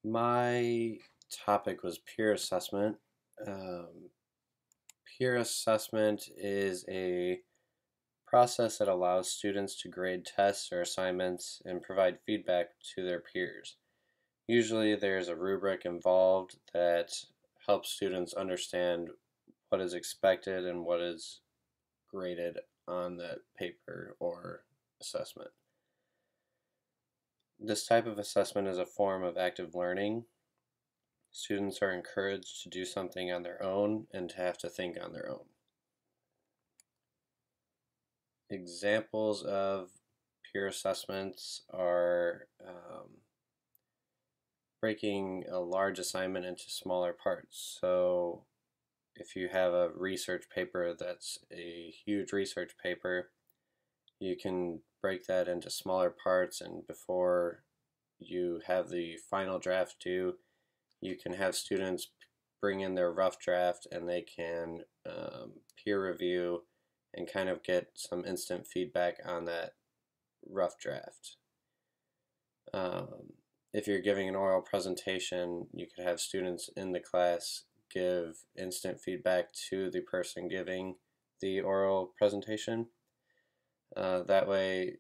My topic was peer assessment. Um, Peer assessment is a process that allows students to grade tests or assignments and provide feedback to their peers. Usually, there's a rubric involved that helps students understand what is expected and what is graded on that paper or assessment. This type of assessment is a form of active learning. Students are encouraged to do something on their own and to have to think on their own. Examples of peer assessments are breaking a large assignment into smaller parts. So if you have a research paper that's a huge research paper, you can break that into smaller parts, and before you have the final draft due, you can have students bring in their rough draft and they can peer review and kind of get some instant feedback on that rough draft. If you're giving an oral presentation, you could have students in the class give instant feedback to the person giving the oral presentation. That way,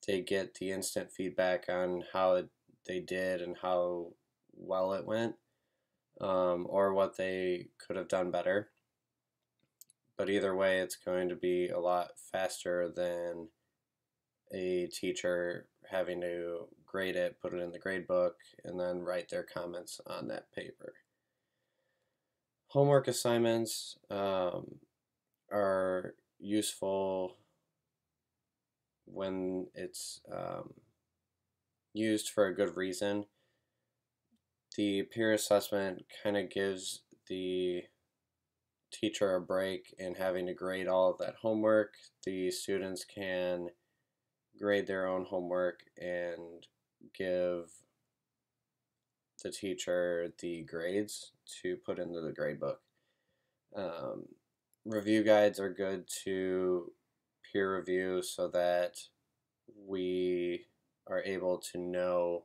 they get the instant feedback on how they did and how well it went, or what they could have done better. But either way, it's going to be a lot faster than a teacher having to grade it, put it in the grade book, and then write their comments on that paper. Homework assignments are useful when it's used for a good reason. The peer assessment kind of gives the teacher a break in having to grade all of that homework. The students can grade their own homework and give the teacher the grades to put into the grade book. Um, Review guides are good to peer review so that we are able to know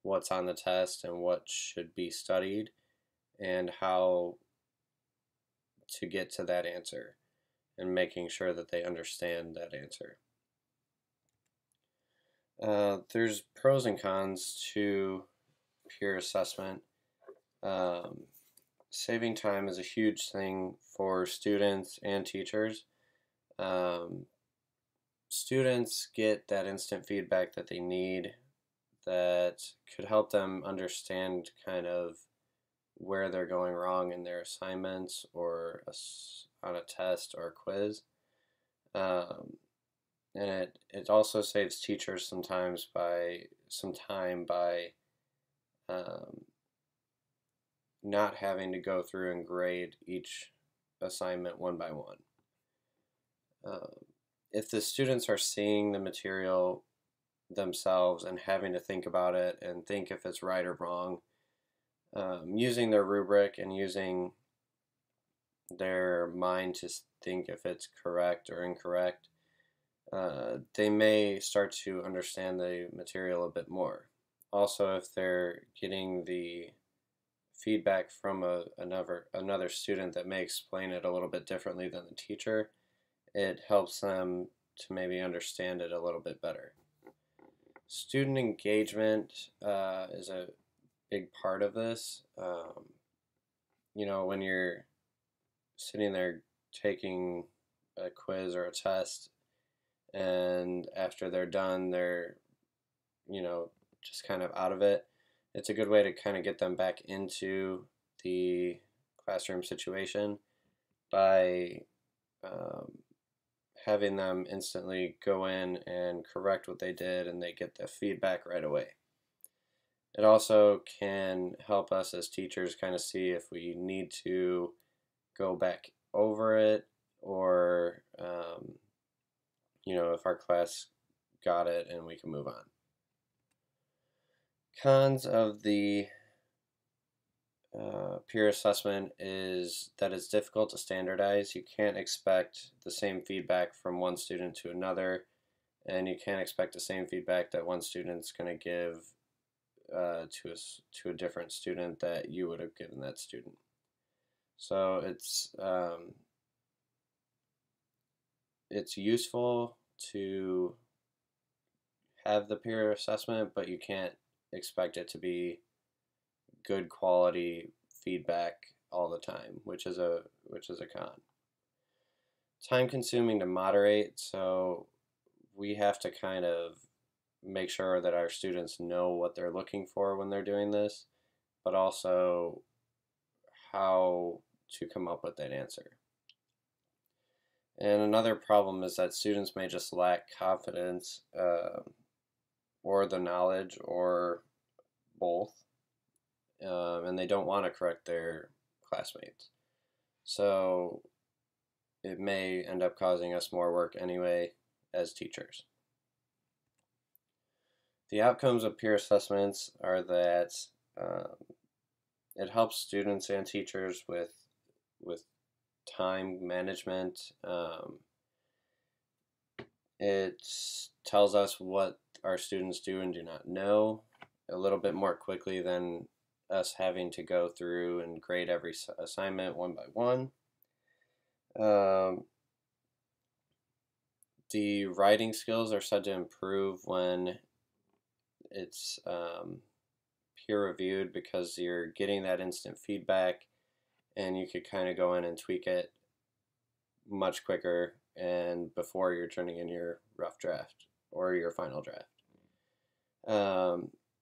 what's on the test and what should be studied and how to get to that answer and making sure that they understand that answer. There's pros and cons to peer assessment. Um, Saving time is a huge thing for students and teachers. Um, Students get that instant feedback that they need that could help them understand kind of where they're going wrong in their assignments or on a test or a quiz. Um, and it also saves teachers sometimes by some time by um, not having to go through and grade each assignment one by one. Um, if the students are seeing the material themselves and having to think about it and think if it's right or wrong, using their rubric and using their mind to think if it's correct or incorrect, they may start to understand the material a bit more. Also, if they're getting the feedback from another student that may explain it a little bit differently than the teacher, it helps them to maybe understand it a little bit better. Student engagement is a big part of this. When you're sitting there taking a quiz or a test, and after they're done, they're, just kind of out of it. It's a good way to kind of get them back into the classroom situation by having them instantly go in and correct what they did and they get the feedback right away. It also can help us as teachers kind of see if we need to go back over it or, if our class got it and we can move on. Cons of the peer assessment is that it's difficult to standardize. You can't expect the same feedback from one student to another, and you can't expect the same feedback that one student's going to give to a different student that you would have given that student. So it's useful to have the peer assessment, but you can't expect it to be good quality feedback all the time, which is a con. Time consuming to moderate, so we have to kind of make sure that our students know what they're looking for when they're doing this, but also how to come up with that answer. And another problem is that students may just lack confidence or the knowledge or both, and they don't want to correct their classmates. So it may end up causing us more work anyway as teachers. The outcomes of peer assessments are that it helps students and teachers with time management. It tells us what our students do and do not know a little bit more quickly than us having to go through and grade every assignment one by one. The writing skills are said to improve when it's peer reviewed, because you're getting that instant feedback and you could kind of go in and tweak it much quicker and before you're turning in your rough draft or your final draft.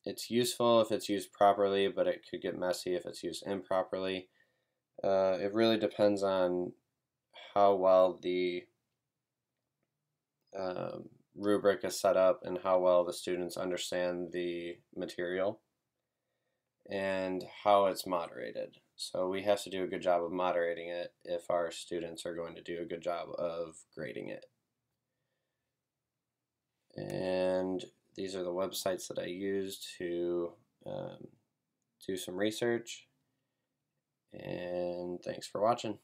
It's useful if it's used properly, but it could get messy if it's used improperly. It really depends on how well the rubric is set up and how well the students understand the material and how it's moderated. So we have to do a good job of moderating it if our students are going to do a good job of grading it. And these are the websites that I used to do some research. And thanks for watching.